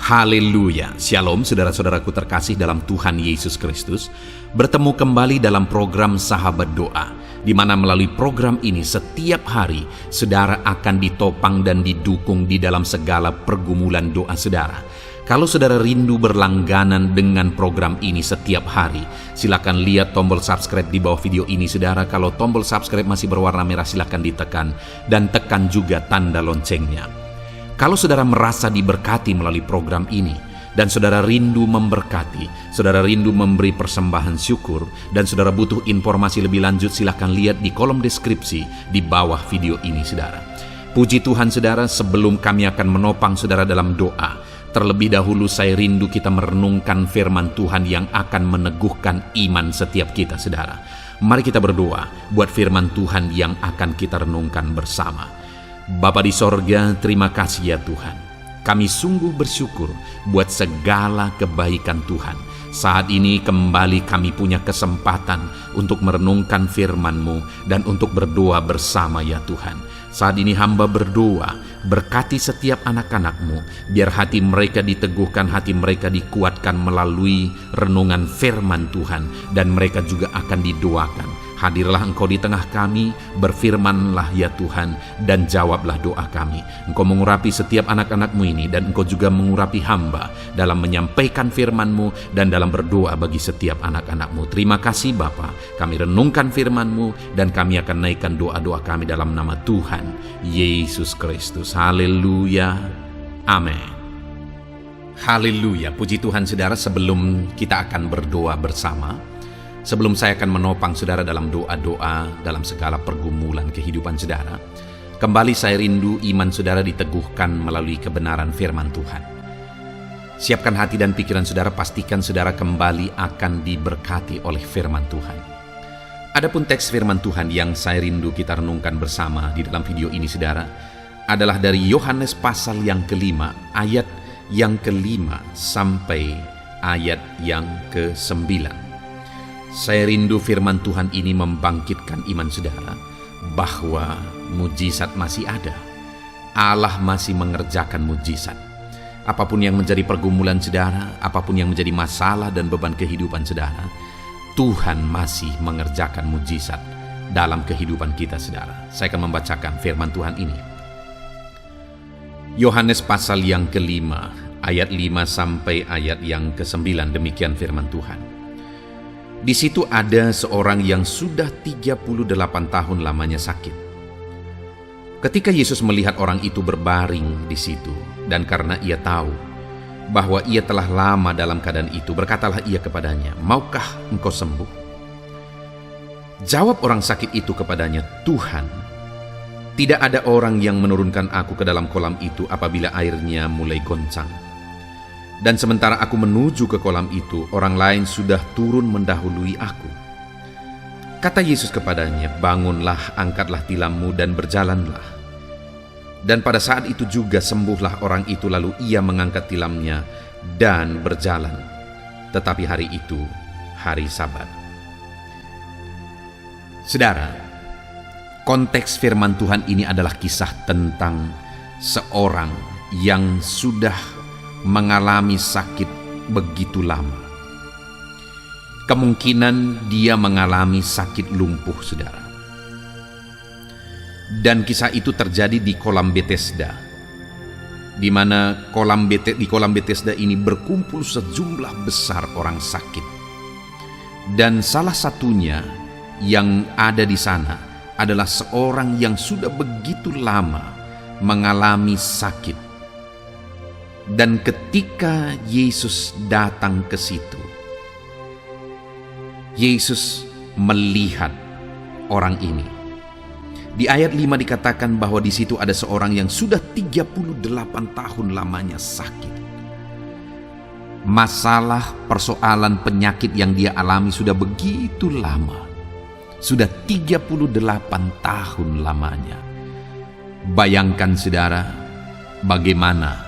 Haleluya, Shalom saudara-saudaraku terkasih dalam Tuhan Yesus Kristus. Bertemu kembali dalam program Sahabat Doa, di mana melalui program ini setiap hari saudara akan ditopang dan didukung di dalam segala pergumulan doa saudara. Kalau saudara rindu berlangganan dengan program ini setiap hari, silakan lihat tombol subscribe di bawah video ini saudara. Kalau tombol subscribe masih berwarna merah, silakan ditekan dan tekan juga tanda loncengnya. Kalau saudara merasa diberkati melalui program ini, dan saudara rindu memberkati, saudara rindu memberi persembahan syukur, dan saudara butuh informasi lebih lanjut, silakan lihat di kolom deskripsi di bawah video ini saudara. Puji Tuhan saudara, sebelum kami akan menopang saudara dalam doa, terlebih dahulu saya rindu kita merenungkan firman Tuhan yang akan meneguhkan iman setiap kita saudara. Mari kita berdoa buat firman Tuhan yang akan kita renungkan bersama. Bapa di sorga, terima kasih ya Tuhan. Kami sungguh bersyukur buat segala kebaikan Tuhan. Saat ini kembali kami punya kesempatan untuk merenungkan firman-Mu dan untuk berdoa bersama ya Tuhan. Saat ini hamba berdoa, berkati setiap anak-anak-Mu, biar hati mereka diteguhkan, hati mereka dikuatkan melalui renungan firman Tuhan, dan mereka juga akan didoakan. Hadirlah Engkau di tengah kami, berfirmanlah ya Tuhan, dan jawablah doa kami. Engkau mengurapi setiap anak-anak-Mu ini, dan Engkau juga mengurapi hamba dalam menyampaikan firman-Mu dan dalam berdoa bagi setiap anak-anak-Mu. Terima kasih Bapa, kami renungkan firman-Mu, dan kami akan naikkan doa-doa kami dalam nama Tuhan Yesus Kristus. Haleluya, amin. Haleluya, puji Tuhan saudara. Sebelum kita akan berdoa bersama, sebelum saya akan menopang saudara dalam doa-doa dalam segala pergumulan kehidupan saudara, kembali saya rindu iman saudara diteguhkan melalui kebenaran firman Tuhan. Siapkan hati dan pikiran saudara, pastikan saudara kembali akan diberkati oleh firman Tuhan. Adapun teks firman Tuhan yang saya rindu kita renungkan bersama di dalam video ini saudara, adalah dari Yohanes pasal yang kelima, ayat yang kelima sampai ayat yang ke-9. Saya rindu firman Tuhan ini membangkitkan iman saudara bahwa mujizat masih ada. Allah masih mengerjakan mujizat. Apapun yang menjadi pergumulan saudara, apapun yang menjadi masalah dan beban kehidupan saudara, Tuhan masih mengerjakan mujizat dalam kehidupan kita saudara. Saya akan membacakan firman Tuhan ini. Yohanes pasal yang kelima, ayat 5 sampai ayat yang ke-9, demikian firman Tuhan. Di situ ada seorang yang sudah 38 tahun lamanya sakit. Ketika Yesus melihat orang itu berbaring di situ, dan karena ia tahu bahwa ia telah lama dalam keadaan itu, berkatalah ia kepadanya, "Maukah engkau sembuh?" Jawab orang sakit itu kepadanya, "Tuhan, tidak ada orang yang menurunkan aku ke dalam kolam itu apabila airnya mulai goncang. Dan sementara aku menuju ke kolam itu, orang lain sudah turun mendahului aku." Kata Yesus kepadanya, "Bangunlah, angkatlah tilammu dan berjalanlah." Dan pada saat itu juga sembuhlah orang itu, lalu ia mengangkat tilamnya dan berjalan. Tetapi hari itu hari Sabat. Saudara, konteks firman Tuhan ini adalah kisah tentang seorang yang sudah mengalami sakit begitu lama. Kemungkinan dia mengalami sakit lumpuh saudara. Dan kisah itu terjadi di kolam Bethesda, di mana di kolam Bethesda ini berkumpul sejumlah besar orang sakit. Dan salah satunya yang ada di sana adalah seorang yang sudah begitu lama mengalami sakit. Dan ketika Yesus datang ke situ, Yesus melihat orang ini. Di ayat 5 dikatakan bahwa di situ ada seorang yang sudah 38 tahun lamanya sakit. Masalah, persoalan, penyakit yang dia alami sudah begitu lama. Sudah 38 tahun lamanya. Bayangkan saudara, bagaimana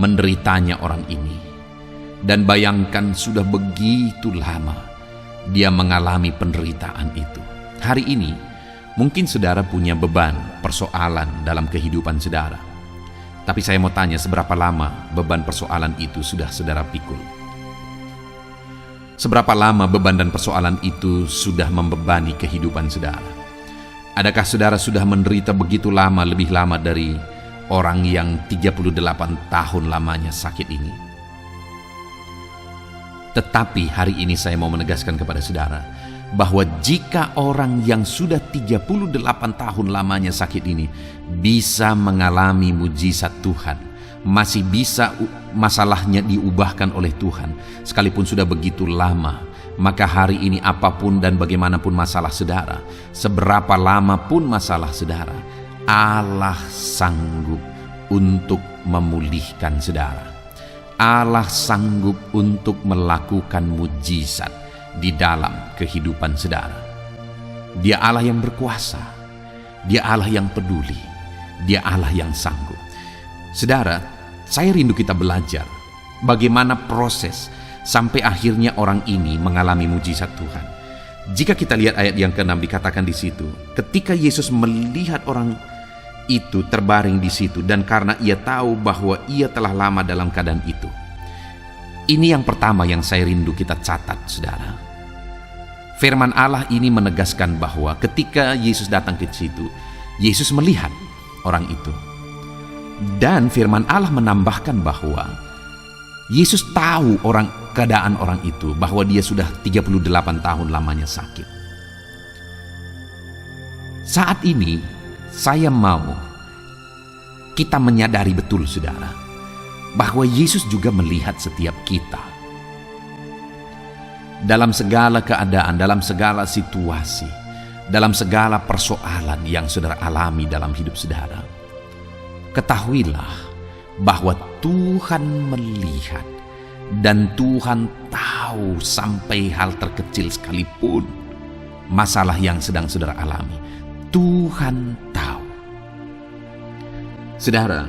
menderitanya orang ini. Dan bayangkan sudah begitu lama dia mengalami penderitaan itu. Hari ini, mungkin saudara punya beban, persoalan dalam kehidupan saudara. Tapi saya mau tanya, seberapa lama beban persoalan itu sudah saudara pikul? Seberapa lama beban dan persoalan itu sudah membebani kehidupan saudara? Adakah saudara sudah menderita begitu lama, lebih lama dari orang yang 38 tahun lamanya sakit ini? Tetapi hari ini saya mau menegaskan kepada saudara, bahwa jika orang yang sudah 38 tahun lamanya sakit ini bisa mengalami mujizat Tuhan, masih bisa masalahnya diubahkan oleh Tuhan, sekalipun sudah begitu lama, maka hari ini apapun dan bagaimanapun masalah saudara, seberapa lama pun masalah saudara, Allah sanggup untuk memulihkan saudara. Allah sanggup untuk melakukan mujizat di dalam kehidupan saudara. Dia Allah yang berkuasa, Dia Allah yang peduli, Dia Allah yang sanggup. Saudara, saya rindu kita belajar bagaimana proses sampai akhirnya orang ini mengalami mujizat Tuhan. Jika kita lihat ayat yang ke-6 dikatakan di situ, ketika Yesus melihat orang itu terbaring di situ dan karena ia tahu bahwa ia telah lama dalam keadaan itu. Ini yang pertama yang saya rindu kita catat, saudara. Firman Allah ini menegaskan bahwa ketika Yesus datang ke situ, Yesus melihat orang itu. Dan firman Allah menambahkan bahwa Yesus tahu keadaan orang itu, bahwa dia sudah 38 tahun lamanya sakit. Saat ini saya mau kita menyadari betul, saudara, bahwa Yesus juga melihat setiap kita. Dalam segala keadaan, dalam segala situasi, dalam segala persoalan yang saudara alami dalam hidup saudara, ketahuilah bahwa Tuhan melihat dan Tuhan tahu sampai hal terkecil sekalipun masalah yang sedang saudara alami. Tuhan tahu. Saudara,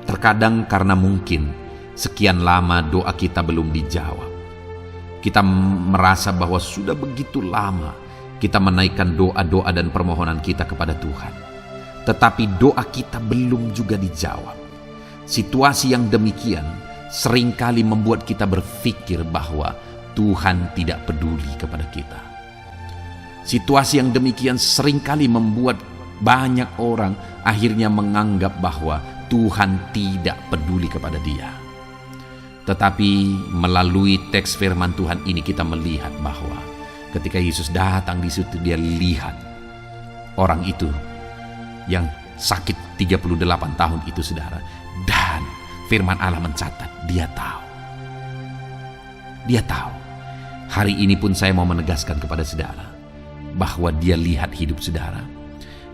terkadang karena mungkin sekian lama doa kita belum dijawab, kita merasa bahwa sudah begitu lama kita menaikkan doa-doa dan permohonan kita kepada Tuhan, tetapi doa kita belum juga dijawab. Situasi yang demikian seringkali membuat kita berpikir bahwa Tuhan tidak peduli kepada kita. Situasi yang demikian seringkali membuat banyak orang akhirnya menganggap bahwa Tuhan tidak peduli kepada dia. Tetapi melalui teks firman Tuhan ini kita melihat bahwa ketika Yesus datang di situ, dia lihat orang itu yang sakit 38 tahun itu, saudara. Dan firman Allah mencatat, dia tahu. Dia tahu. Hari ini pun saya mau menegaskan kepada saudara bahwa dia lihat hidup saudara.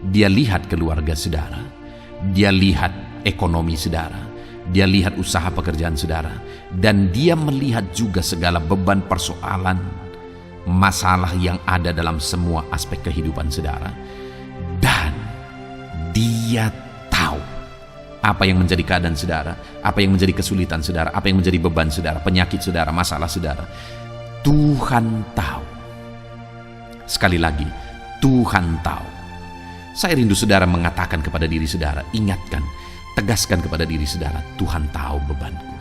Dia lihat keluarga saudara. Dia lihat ekonomi saudara. Dia lihat usaha pekerjaan saudara, dan dia melihat juga segala beban persoalan, masalah yang ada dalam semua aspek kehidupan saudara. Dan dia tahu apa yang menjadi keadaan saudara, apa yang menjadi kesulitan saudara, apa yang menjadi beban saudara, penyakit saudara, masalah saudara. Tuhan tahu. Sekali lagi, Tuhan tahu. Saya rindu saudara mengatakan kepada diri saudara, ingatkan, tegaskan kepada diri saudara, Tuhan tahu bebanku.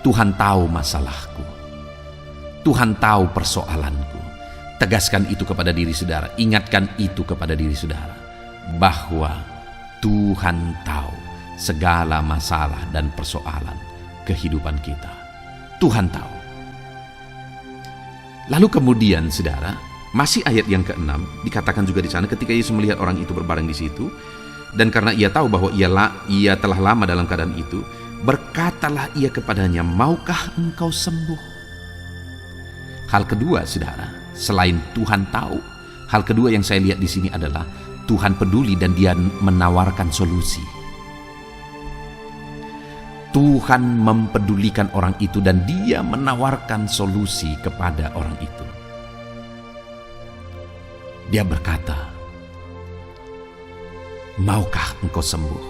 Tuhan tahu masalahku. Tuhan tahu persoalanku. Tegaskan itu kepada diri saudara. Ingatkan itu kepada diri saudara. Bahwa Tuhan tahu segala masalah dan persoalan kehidupan kita. Tuhan tahu. Lalu kemudian saudara, masih ayat yang ke-6 dikatakan juga di sana, ketika Yesus melihat orang itu berbaring di situ, dan karena ia tahu bahwa ia telah lama dalam keadaan itu, berkatalah ia kepadanya, maukah engkau sembuh? Hal kedua, saudara, selain Tuhan tahu, hal kedua yang saya lihat di sini adalah Tuhan peduli dan dia menawarkan solusi. Tuhan mempedulikan orang itu dan dia menawarkan solusi kepada orang itu. Dia berkata, maukah engkau sembuh?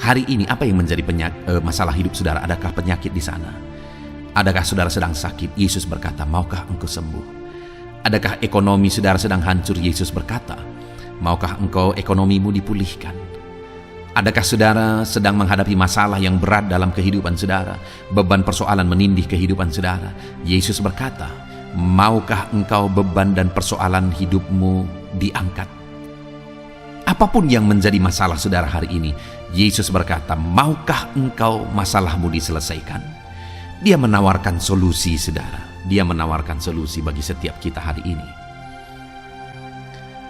Hari ini apa yang menjadi masalah hidup saudara? Adakah penyakit di sana? Adakah saudara sedang sakit? Yesus berkata, maukah engkau sembuh? Adakah ekonomi saudara sedang hancur? Yesus berkata, maukah engkau ekonomimu dipulihkan? Adakah saudara sedang menghadapi masalah yang berat dalam kehidupan saudara? Beban persoalan menindih kehidupan saudara. Yesus berkata, maukah engkau beban dan persoalan hidupmu diangkat? Apapun yang menjadi masalah saudara hari ini, Yesus berkata, maukah engkau masalahmu diselesaikan? Dia menawarkan solusi saudara. Dia menawarkan solusi bagi setiap kita hari ini.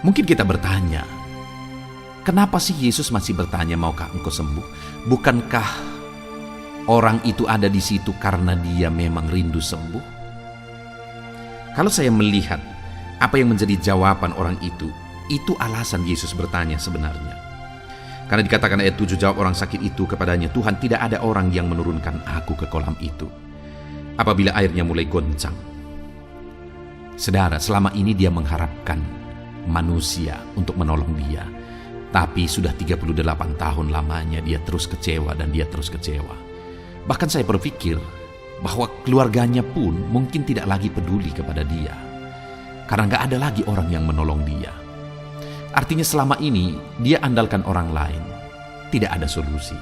Mungkin kita bertanya, kenapa sih Yesus masih bertanya, maukah engkau sembuh? Bukankah orang itu ada di situ karena dia memang rindu sembuh? Kalau saya melihat apa yang menjadi jawaban orang itu alasan Yesus bertanya sebenarnya. Karena dikatakan ayat 7, jawab orang sakit itu kepadanya, Tuhan, tidak ada orang yang menurunkan aku ke kolam itu apabila airnya mulai goncang. Saudara, selama ini dia mengharapkan manusia untuk menolong dia. Tapi sudah 38 tahun lamanya dia terus kecewa dan dia terus kecewa. Bahkan saya berpikir bahwa keluarganya pun mungkin tidak lagi peduli kepada dia. Karena gak ada lagi orang yang menolong dia. Artinya selama ini dia andalkan orang lain. Tidak ada solusi.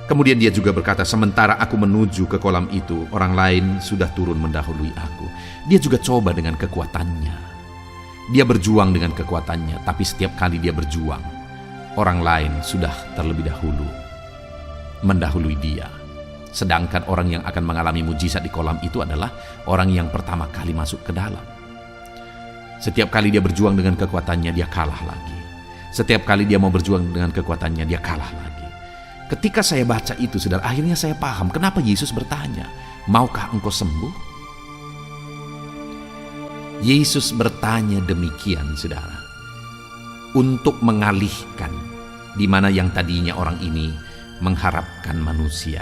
Kemudian dia juga berkata, sementara aku menuju ke kolam itu, orang lain sudah turun mendahului aku. Dia juga coba dengan kekuatannya. Dia berjuang dengan kekuatannya, tapi setiap kali dia berjuang, orang lain sudah terlebih dahulu mendahului dia. Sedangkan orang yang akan mengalami mujizat di kolam itu adalah orang yang pertama kali masuk ke dalam. Setiap kali dia berjuang dengan kekuatannya, dia kalah lagi. Setiap kali dia mau berjuang dengan kekuatannya, dia kalah lagi. Ketika saya baca itu, saudara, akhirnya saya paham kenapa Yesus bertanya, maukah engkau sembuh? Yesus bertanya demikian, saudara, untuk mengalihkan di mana yang tadinya orang ini mengharapkan manusia,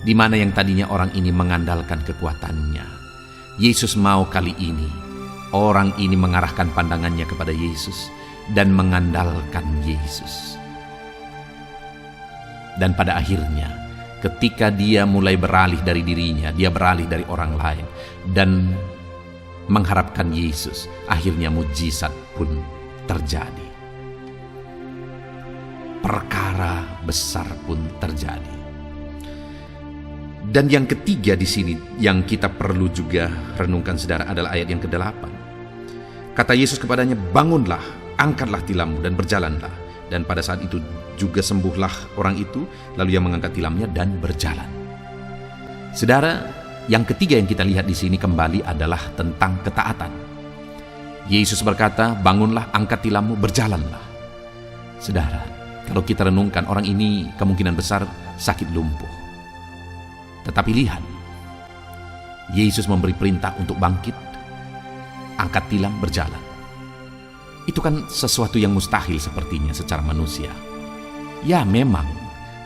di mana yang tadinya orang ini mengandalkan kekuatannya. Yesus mau kali ini orang ini mengarahkan pandangannya kepada Yesus dan mengandalkan Yesus. Dan pada akhirnya, ketika dia mulai beralih dari dirinya, dia beralih dari orang lain dan mengharapkan Yesus, akhirnya mujizat pun terjadi. Perkara besar pun terjadi. Dan yang ketiga di sini yang kita perlu juga renungkan, saudara, adalah ayat yang ke-8. Kata Yesus kepadanya, bangunlah, angkatlah tilammu dan berjalanlah. Dan pada saat itu juga sembuhlah orang itu, lalu ia mengangkat tilamnya dan berjalan. Saudara, yang ketiga yang kita lihat di sini kembali adalah tentang ketaatan. Yesus berkata, bangunlah, angkat tilammu, berjalanlah. Saudara, kalau kita renungkan, orang ini kemungkinan besar sakit lumpuh. Tetapi lihat, Yesus memberi perintah untuk bangkit, angkat tilam, berjalan. Itu kan sesuatu yang mustahil sepertinya secara manusia. Ya memang,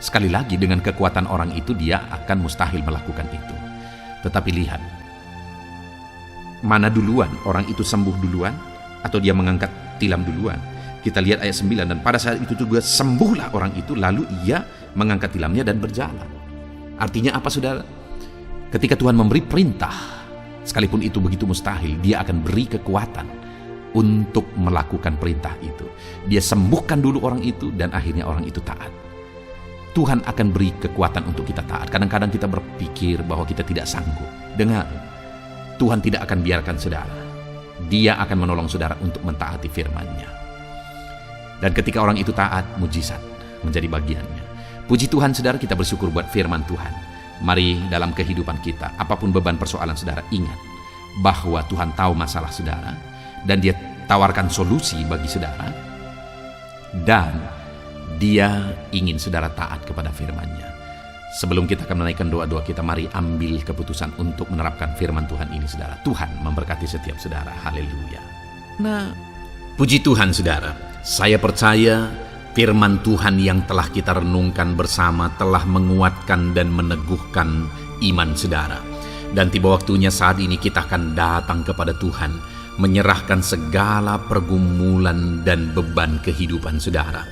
sekali lagi dengan kekuatan orang itu dia akan mustahil melakukan itu. Tetapi lihat, mana duluan, orang itu sembuh duluan atau dia mengangkat tilam duluan? Kita lihat ayat 9, dan pada saat itu juga sembuhlah orang itu, lalu ia mengangkat tilamnya dan berjalan. Artinya apa, saudara? Ketika Tuhan memberi perintah, sekalipun itu begitu mustahil, dia akan beri kekuatan untuk melakukan perintah itu. Dia sembuhkan dulu orang itu dan akhirnya orang itu taat. Tuhan akan beri kekuatan untuk kita taat. Kadang-kadang kita berpikir bahwa kita tidak sanggup. Dengar, Tuhan tidak akan biarkan saudara. Dia akan menolong saudara untuk mentaati firman-Nya. Dan ketika orang itu taat, mujizat menjadi bagiannya. Puji Tuhan, saudara, kita bersyukur buat firman Tuhan. Mari dalam kehidupan kita, apapun beban persoalan saudara, ingat bahwa Tuhan tahu masalah saudara dan Dia tawarkan solusi bagi saudara, dan Dia ingin saudara taat kepada firman-Nya. Sebelum kita akan menaikkan doa-doa kita, mari ambil keputusan untuk menerapkan firman Tuhan ini, saudara. Tuhan memberkati setiap saudara. Haleluya. Nah, puji Tuhan, saudara. Saya percaya firman Tuhan yang telah kita renungkan bersama telah menguatkan dan meneguhkan iman saudara. Dan tiba waktunya saat ini kita akan datang kepada Tuhan, menyerahkan segala pergumulan dan beban kehidupan saudara.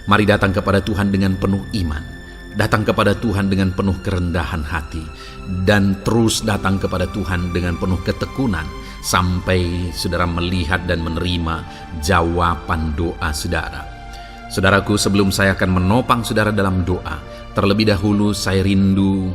Mari datang kepada Tuhan dengan penuh iman, datang kepada Tuhan dengan penuh kerendahan hati, dan terus datang kepada Tuhan dengan penuh ketekunan sampai saudara melihat dan menerima jawaban doa saudara. Saudaraku, sebelum saya akan menopang saudara dalam doa, terlebih dahulu saya rindu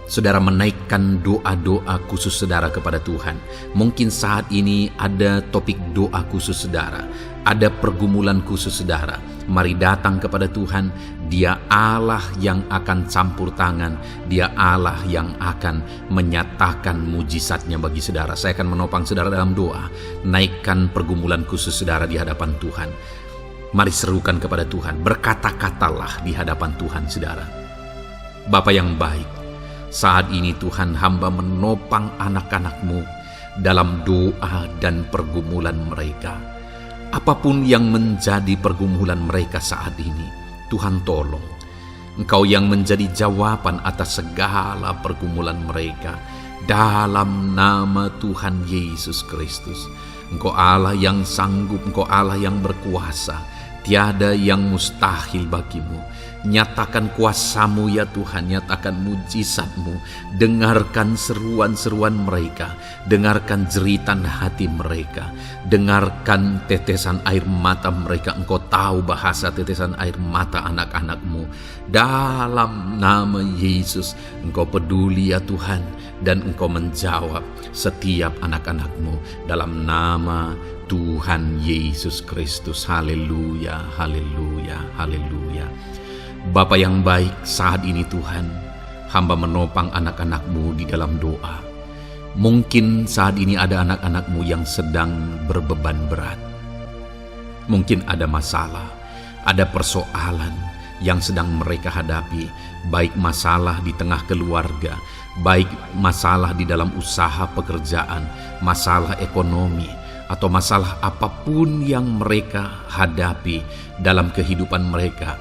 saudara menaikkan doa-doa khusus saudara kepada Tuhan. Mungkin saat ini ada topik doa khusus saudara, ada pergumulan khusus saudara. Mari datang kepada Tuhan. Dia Allah yang akan campur tangan, Dia Allah yang akan menyatakan mujizatnya bagi saudara. Saya akan menopang saudara dalam doa. Naikkan pergumulan khusus saudara di hadapan Tuhan. Mari serukan kepada Tuhan, berkata-katalah di hadapan Tuhan saudara. Bapa yang baik, saat ini Tuhan, hamba menopang anak-anak-Mu dalam doa dan pergumulan mereka. Apapun yang menjadi pergumulan mereka saat ini, Tuhan tolong. Engkau yang menjadi jawaban atas segala pergumulan mereka. Dalam nama Tuhan Yesus Kristus. Engkau Allah yang sanggup, Engkau Allah yang berkuasa. Tiada yang mustahil bagimu. Nyatakan kuasa-Mu ya Tuhan, nyatakan mujizat-Mu. Dengarkan seruan-seruan mereka, dengarkan jeritan hati mereka, dengarkan tetesan air mata mereka. Engkau tahu bahasa tetesan air mata anak-anak-Mu. Dalam nama Yesus, Engkau peduli ya Tuhan, dan Engkau menjawab setiap anak-anak-Mu dalam nama Tuhan Yesus Kristus. Haleluya, haleluya, haleluya. Bapa yang baik, saat ini Tuhan, hamba menopang anak-anak-Mu di dalam doa. Mungkin saat ini ada anak-anak-Mu yang sedang berbeban berat. Mungkin ada masalah, ada persoalan yang sedang mereka hadapi, baik masalah di tengah keluarga, baik masalah di dalam usaha pekerjaan, masalah ekonomi, atau masalah apapun yang mereka hadapi dalam kehidupan mereka.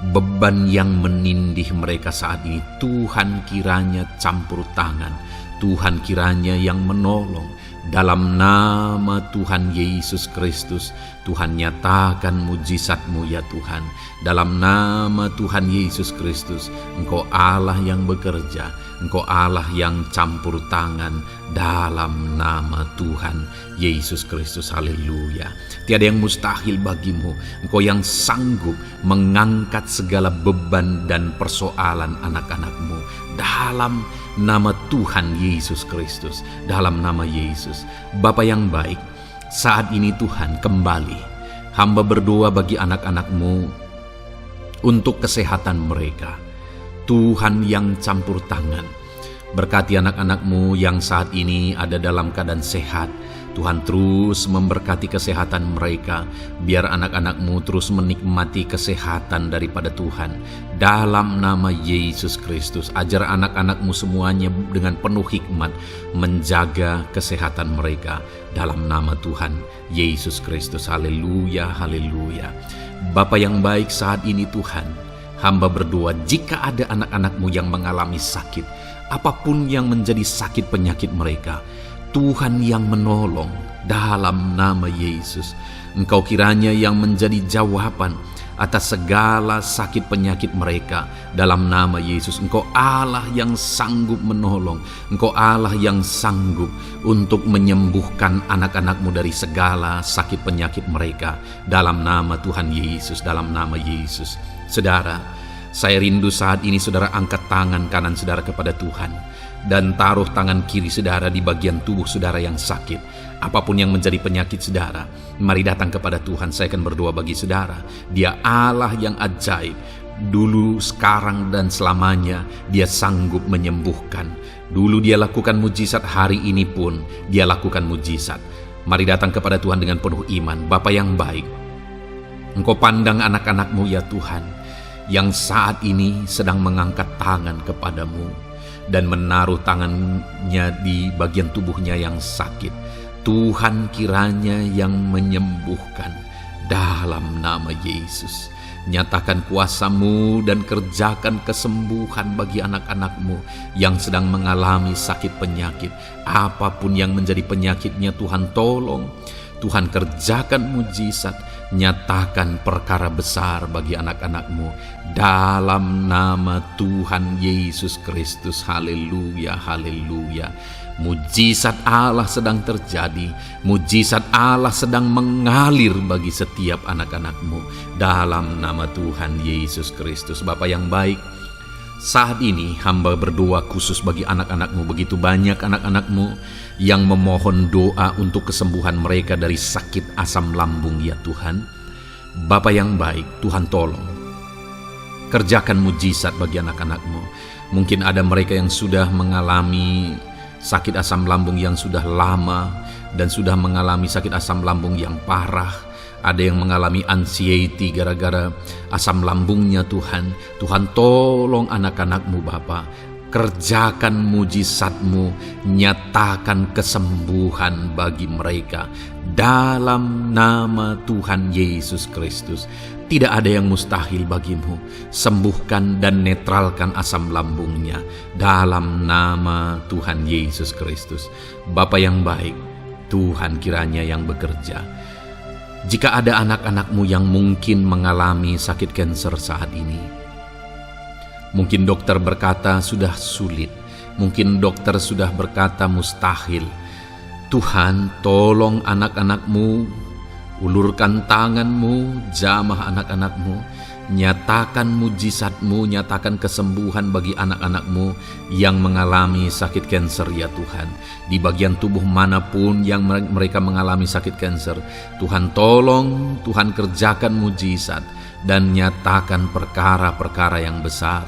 Beban yang menindih mereka saat ini, Tuhan kiranya campur tangan, Tuhan kiranya yang menolong. Dalam nama Tuhan Yesus Kristus, Tuhan nyatakan mujizat-Mu ya Tuhan. Dalam nama Tuhan Yesus Kristus, Engkau Allah yang bekerja, Engkau Allah yang campur tangan. Dalam nama Tuhan Yesus Kristus, haleluya. Tiada yang mustahil bagimu. Engkau yang sanggup mengangkat segala beban dan persoalan anak-anak-Mu. Dalam nama Tuhan Yesus Kristus, dalam nama Yesus. Bapa yang baik, saat ini Tuhan, kembali hamba berdoa bagi anak-anak-Mu untuk kesehatan mereka. Tuhan yang campur tangan, berkati anak-anak-Mu yang saat ini ada dalam keadaan sehat. Tuhan terus memberkati kesehatan mereka, biar anak-anak-Mu terus menikmati kesehatan daripada Tuhan. Dalam nama Yesus Kristus, ajar anak-anak-Mu semuanya dengan penuh hikmat menjaga kesehatan mereka. Dalam nama Tuhan Yesus Kristus, haleluya, haleluya. Bapa yang baik, saat ini Tuhan, hamba berdoa jika ada anak-anak-Mu yang mengalami sakit, apapun yang menjadi sakit penyakit mereka, Tuhan yang menolong. Dalam nama Yesus, Engkau kiranya yang menjadi jawaban atas segala sakit penyakit mereka. Dalam nama Yesus, Engkau Allah yang sanggup menolong, Engkau Allah yang sanggup untuk menyembuhkan anak-anak-Mu dari segala sakit penyakit mereka. Dalam nama Tuhan Yesus, dalam nama Yesus. Saudara, saya rindu saat ini saudara angkat tangan kanan saudara kepada Tuhan dan taruh tangan kiri saudara di bagian tubuh saudara yang sakit. Apapun yang menjadi penyakit saudara, mari datang kepada Tuhan. Saya akan berdoa bagi saudara. Dia Allah yang ajaib. Dulu, sekarang, dan selamanya Dia sanggup menyembuhkan. Dulu Dia lakukan mujizat, hari ini pun Dia lakukan mujizat. Mari datang kepada Tuhan dengan penuh iman. Bapa yang baik, Engkau pandang anak-anak-Mu ya Tuhan, yang saat ini sedang mengangkat tangan kepadamu dan menaruh tangannya di bagian tubuhnya yang sakit. Tuhan kiranya yang menyembuhkan. Dalam nama Yesus, nyatakan kuasa-Mu dan kerjakan kesembuhan bagi anak-anak-Mu yang sedang mengalami sakit penyakit. Apapun yang menjadi penyakitnya, Tuhan tolong. Tuhan kerjakan mujizat. Nyatakan perkara besar bagi anak-anak-Mu dalam nama Tuhan Yesus Kristus. Haleluya, haleluya. Mujizat Allah sedang terjadi, mujizat Allah sedang mengalir bagi setiap anak-anak-Mu dalam nama Tuhan Yesus Kristus. Bapa yang baik, saat ini hamba berdoa khusus bagi anak-anak-Mu. Begitu banyak anak-anak-Mu yang memohon doa untuk kesembuhan mereka dari sakit asam lambung ya Tuhan. Bapa yang baik, Tuhan tolong kerjakan mujizat bagi anak-anak-Mu. Mungkin ada mereka yang sudah mengalami sakit asam lambung yang sudah lama dan sudah mengalami sakit asam lambung yang parah. Ada yang mengalami anxiety gara-gara asam lambungnya Tuhan. Tuhan tolong anak-anak-Mu Bapa. Kerjakan mujizat-Mu, nyatakan kesembuhan bagi mereka dalam nama Tuhan Yesus Kristus. Tidak ada yang mustahil bagimu. Sembuhkan dan netralkan asam lambungnya dalam nama Tuhan Yesus Kristus. Bapa yang baik, Tuhan kiranya yang bekerja. Jika ada anak-anak-Mu yang mungkin mengalami sakit kanker saat ini, mungkin dokter berkata sudah sulit, mungkin dokter sudah berkata mustahil. Tuhan, tolong anak-anak-Mu, ulurkan tangan-Mu, jamah anak-anak-Mu, nyatakan mujizat-Mu, nyatakan kesembuhan bagi anak-anak-Mu yang mengalami sakit kanker ya Tuhan. Di bagian tubuh manapun yang mereka mengalami sakit kanker, Tuhan tolong, Tuhan kerjakan mujizat dan nyatakan perkara-perkara yang besar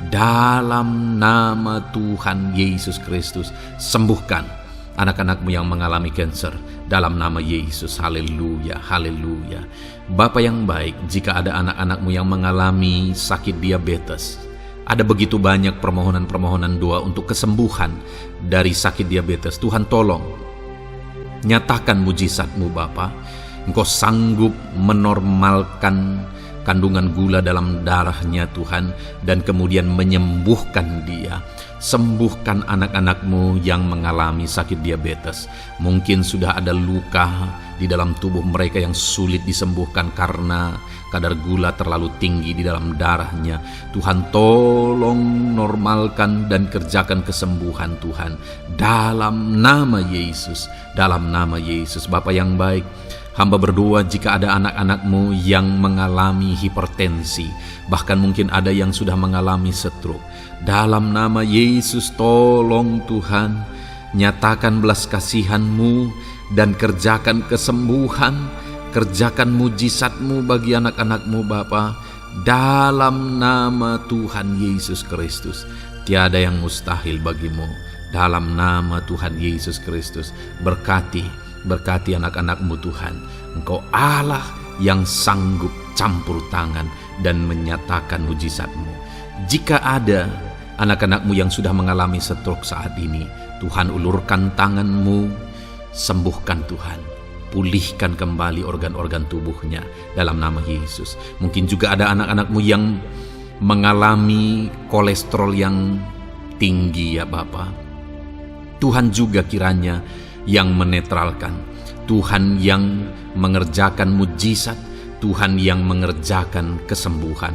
dalam nama Tuhan Yesus Kristus. Sembuhkan anak-anak-Mu yang mengalami kanker dalam nama Yesus. Haleluya, haleluya. Bapa yang baik, jika ada anak-anak-Mu yang mengalami sakit diabetes, ada begitu banyak permohonan-permohonan doa untuk kesembuhan dari sakit diabetes. Tuhan tolong nyatakan mujizat-Mu Bapa. Engkau sanggup menormalkan kandungan gula dalam darahnya Tuhan, dan kemudian menyembuhkan dia. Sembuhkan anak-anak-Mu yang mengalami sakit diabetes. Mungkin sudah ada luka di dalam tubuh mereka yang sulit disembuhkan karena kadar gula terlalu tinggi di dalam darahnya. Tuhan tolong normalkan dan kerjakan kesembuhan Tuhan dalam nama Yesus, dalam nama Yesus. Bapa yang baik, hamba berdoa jika ada anak-anak-Mu yang mengalami hipertensi, bahkan mungkin ada yang sudah mengalami stroke. Dalam nama Yesus tolong Tuhan, nyatakan belas kasihan-Mu dan kerjakan kesembuhan, kerjakan mujizat-Mu bagi anak-anak-Mu Bapa. Dalam nama Tuhan Yesus Kristus, tiada yang mustahil bagimu. Dalam nama Tuhan Yesus Kristus, berkati anak-anak-Mu Tuhan. Engkau Allah yang sanggup campur tangan dan menyatakan mujizat-Mu. Jika ada anak-anak-Mu yang sudah mengalami stroke saat ini, Tuhan ulurkan tangan-Mu, sembuhkan Tuhan. Pulihkan kembali organ-organ tubuhnya dalam nama Yesus. Mungkin juga ada anak-anak-Mu yang mengalami kolesterol yang tinggi ya Bapa. Tuhan juga kiranya yang menetralkan, Tuhan yang mengerjakan mujizat, Tuhan yang mengerjakan kesembuhan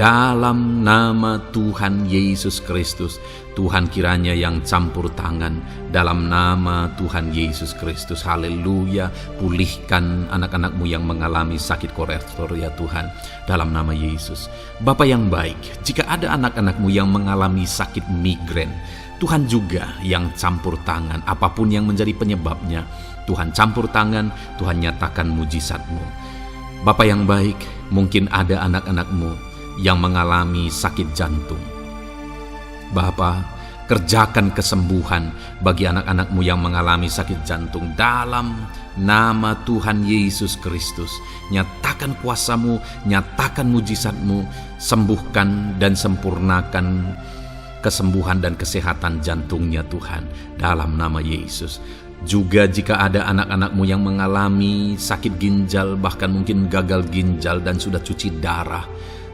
dalam nama Tuhan Yesus Kristus. Tuhan kiranya yang campur tangan dalam nama Tuhan Yesus Kristus. Haleluya. Pulihkan anak-anak-Mu yang mengalami sakit kolesterol ya Tuhan, dalam nama Yesus. Bapa yang baik, jika ada anak-anak-Mu yang mengalami sakit migrain, Tuhan juga yang campur tangan. Apapun yang menjadi penyebabnya, Tuhan campur tangan, Tuhan nyatakan mujizat-Mu. Bapa yang baik, mungkin ada anak-anak-Mu yang mengalami sakit jantung. Bapa, kerjakan kesembuhan bagi anak-anak-Mu yang mengalami sakit jantung dalam nama Tuhan Yesus Kristus. Nyatakan kuasa-Mu, nyatakan mujizat-Mu, sembuhkan dan sempurnakan kesembuhan dan kesehatan jantungnya Tuhan, dalam nama Yesus. Juga jika ada anak-anak-Mu yang mengalami sakit ginjal, bahkan mungkin gagal ginjal dan sudah cuci darah,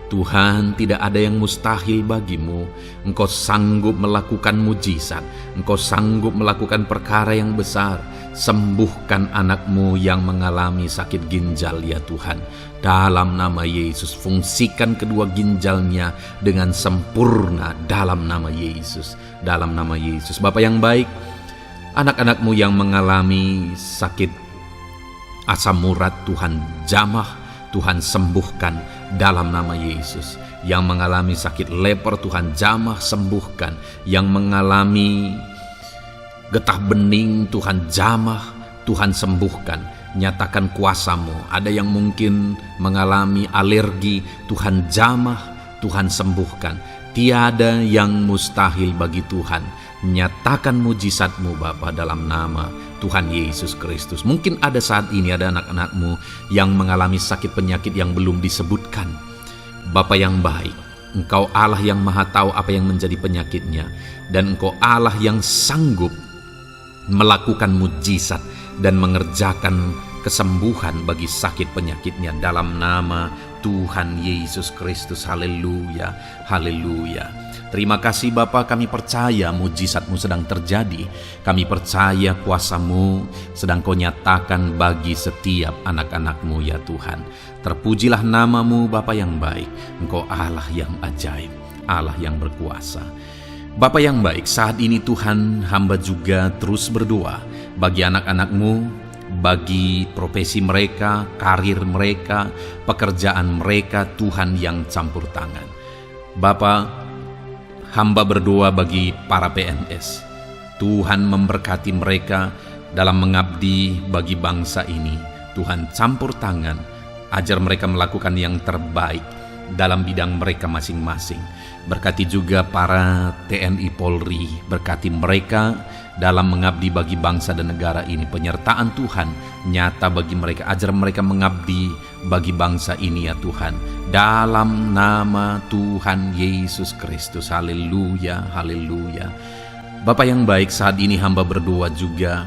Tuhan, tidak ada yang mustahil bagimu. Engkau sanggup melakukan mujizat. Engkau sanggup melakukan perkara yang besar. Sembuhkan anakmu yang mengalami sakit ginjal ya Tuhan. Dalam nama Yesus, fungsikan kedua ginjalnya dengan sempurna dalam nama Yesus. Dalam nama Yesus. Bapa yang baik, anak-anakmu yang mengalami sakit asam urat, Tuhan jamah, Tuhan sembuhkan dalam nama Yesus. Yang mengalami sakit leper, Tuhan jamah sembuhkan. Yang mengalami getah bening, Tuhan jamah, Tuhan sembuhkan. Nyatakan kuasa-Mu. Ada yang mungkin mengalami alergi, Tuhan jamah, Tuhan sembuhkan. Tiada yang mustahil bagi Tuhan. Nyatakan mujizat-Mu Bapa dalam nama Tuhan Yesus Kristus. Mungkin ada saat ini ada anak-anakmu yang mengalami sakit penyakit yang belum disebutkan. Bapa yang baik, Engkau Allah yang maha tahu apa yang menjadi penyakitnya. Dan Engkau Allah yang sanggup melakukan mujizat dan mengerjakan kesembuhan bagi sakit penyakitnya dalam nama Tuhan Yesus Kristus. Haleluya, haleluya. Terima kasih Bapa, kami percaya mujizat-Mu sedang terjadi. Kami percaya kuasa-Mu sedang Kau nyatakan bagi setiap anak-anak-Mu ya Tuhan. Terpujilah nama-Mu Bapa yang baik. Engkau Allah yang ajaib, Allah yang berkuasa. Bapa yang baik, saat ini Tuhan, hamba juga terus berdoa bagi anak-anak-Mu, bagi profesi mereka, karir mereka, pekerjaan mereka, Tuhan yang campur tangan. Bapa, hamba berdoa bagi para PNS. Tuhan memberkati mereka dalam mengabdi bagi bangsa ini. Tuhan campur tangan, ajar mereka melakukan yang terbaik dalam bidang mereka masing-masing. Berkati juga para TNI Polri, berkati mereka dalam mengabdi bagi bangsa dan negara ini. Penyertaan Tuhan nyata bagi mereka, ajar mereka mengabdi bagi bangsa ini ya Tuhan. Dalam nama Tuhan Yesus Kristus. Haleluya, haleluya. Bapa yang baik, saat ini hamba berdoa juga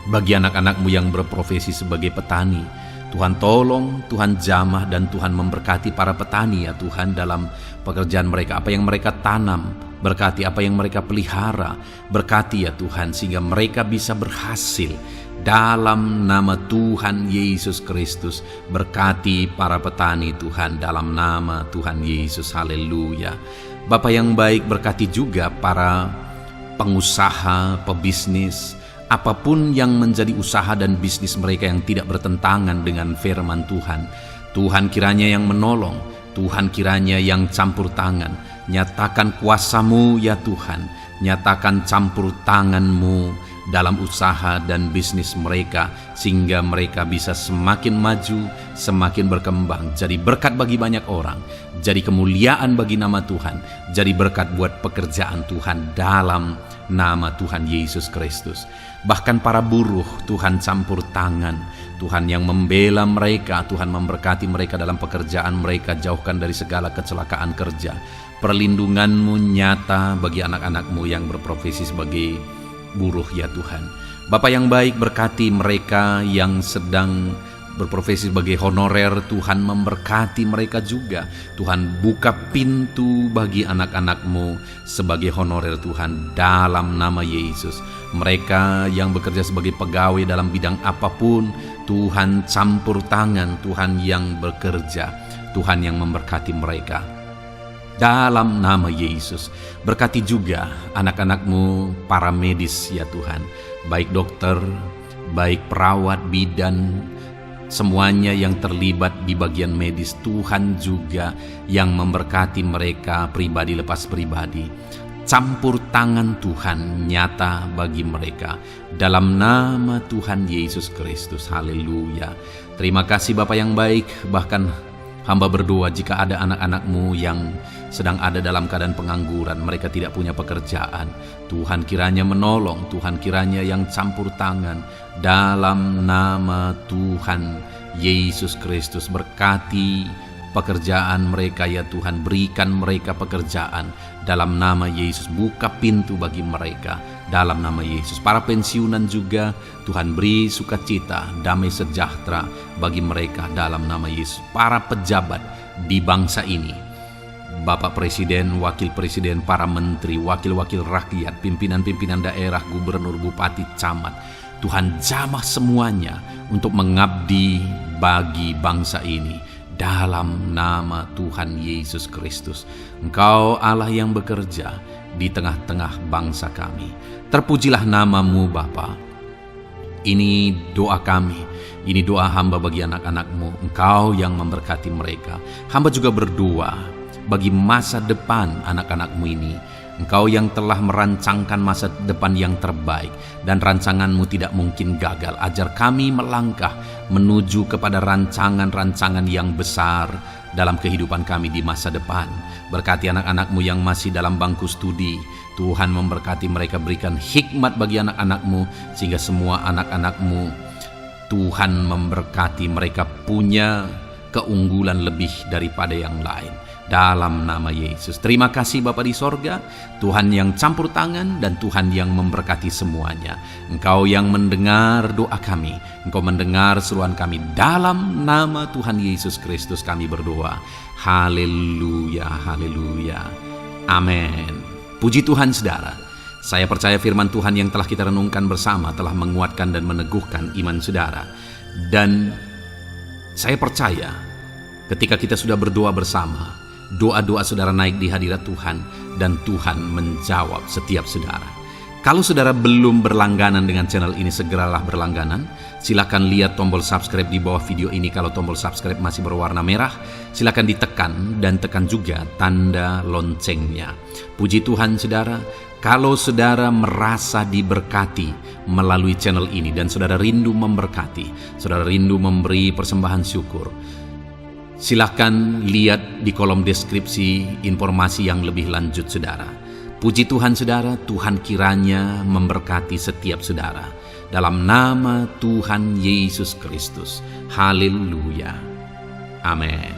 bagi anak-anak-Mu yang berprofesi sebagai petani. Tuhan tolong, Tuhan jamah, dan Tuhan memberkati para petani ya Tuhan dalam pekerjaan mereka. Apa yang mereka tanam, berkati apa yang mereka pelihara, berkati ya Tuhan sehingga mereka bisa berhasil. Dalam nama Tuhan Yesus Kristus, berkati para petani Tuhan dalam nama Tuhan Yesus. Haleluya. Bapa yang baik, berkati juga para pengusaha, pebisnis, apapun yang menjadi usaha dan bisnis mereka yang tidak bertentangan dengan firman Tuhan. Tuhan kiranya yang menolong, Tuhan kiranya yang campur tangan. Nyatakan kuasa-Mu ya Tuhan, nyatakan campur tangan-Mu dalam usaha dan bisnis mereka, sehingga mereka bisa semakin maju, semakin berkembang, jadi berkat bagi banyak orang, jadi kemuliaan bagi nama Tuhan, jadi berkat buat pekerjaan Tuhan dalam nama Tuhan Yesus Kristus. Bahkan para buruh, Tuhan campur tangan, Tuhan yang membela mereka, Tuhan memberkati mereka dalam pekerjaan mereka, jauhkan dari segala kecelakaan kerja. Perlindungan-Mu nyata bagi anak-anak-Mu yang berprofesi sebagai buruh ya Tuhan. Bapa yang baik, berkati mereka yang sedang berprofesi sebagai honorer. Tuhan memberkati mereka juga. Tuhan buka pintu bagi anak-anak-Mu sebagai honorer Tuhan dalam nama Yesus. Mereka yang bekerja sebagai pegawai dalam bidang apapun, Tuhan campur tangan, Tuhan yang bekerja, Tuhan yang memberkati mereka dalam nama Yesus. Berkati juga anak-anak-Mu para medis ya Tuhan, baik dokter, baik perawat, bidan, semuanya yang terlibat di bagian medis. Tuhan juga yang memberkati mereka pribadi lepas pribadi. Campur tangan Tuhan nyata bagi mereka dalam nama Tuhan Yesus Kristus. Haleluya. Terima kasih Bapa yang baik. Bahkan hamba berdoa jika ada anak-anak-Mu yang sedang ada dalam keadaan pengangguran, mereka tidak punya pekerjaan, Tuhan kiranya menolong, Tuhan kiranya yang campur tangan dalam nama Tuhan Yesus Kristus. Berkati pekerjaan mereka ya Tuhan, berikan mereka pekerjaan dalam nama Yesus. Buka pintu bagi mereka dalam nama Yesus. Para pensiunan juga Tuhan beri sukacita, damai sejahtera bagi mereka dalam nama Yesus. Para pejabat di bangsa ini. Bapak Presiden, Wakil Presiden, para menteri, wakil-wakil rakyat, pimpinan-pimpinan daerah, gubernur, bupati, camat. Tuhan jamah semuanya untuk mengabdi bagi bangsa ini dalam nama Tuhan Yesus Kristus. Engkau Allah yang bekerja di tengah-tengah bangsa kami. Terpujilah nama-Mu Bapa. Ini doa kami, ini doa hamba bagi anak-anak-Mu. Engkau yang memberkati mereka. Hamba juga berdoa bagi masa depan anak-anak-Mu ini. Engkau yang telah merancangkan masa depan yang terbaik, dan rancangan-Mu tidak mungkin gagal. Ajar kami melangkah menuju kepada rancangan-rancangan yang besar dalam kehidupan kami di masa depan. Berkati anak-anak-Mu yang masih dalam bangku studi. Tuhan memberkati mereka, berikan hikmat bagi anak-anak-Mu, sehingga semua anak-anak-Mu, Tuhan memberkati mereka punya keunggulan lebih daripada yang lain. Dalam nama Yesus. Terima kasih Bapa di sorga, Tuhan yang campur tangan dan Tuhan yang memberkati semuanya. Engkau yang mendengar doa kami, Engkau mendengar seruan kami. Dalam nama Tuhan Yesus Kristus kami berdoa. Haleluya, haleluya. Amin. Puji Tuhan saudara. Saya percaya firman Tuhan yang telah kita renungkan bersama telah menguatkan dan meneguhkan iman saudara. Dan saya percaya ketika kita sudah berdoa bersama, doa-doa saudara naik di hadirat Tuhan, dan Tuhan menjawab setiap saudara. Kalau saudara belum berlangganan dengan channel ini, segeralah berlangganan. Silakan lihat tombol subscribe di bawah video ini. Kalau tombol subscribe masih berwarna merah, silakan ditekan dan tekan juga tanda loncengnya. Puji Tuhan saudara, kalau saudara merasa diberkati melalui channel ini dan saudara rindu memberkati, saudara rindu memberi persembahan syukur, silakan lihat di kolom deskripsi informasi yang lebih lanjut saudara. Puji Tuhan saudara, Tuhan kiranya memberkati setiap saudara. Dalam nama Tuhan Yesus Kristus. Haleluya. Amin.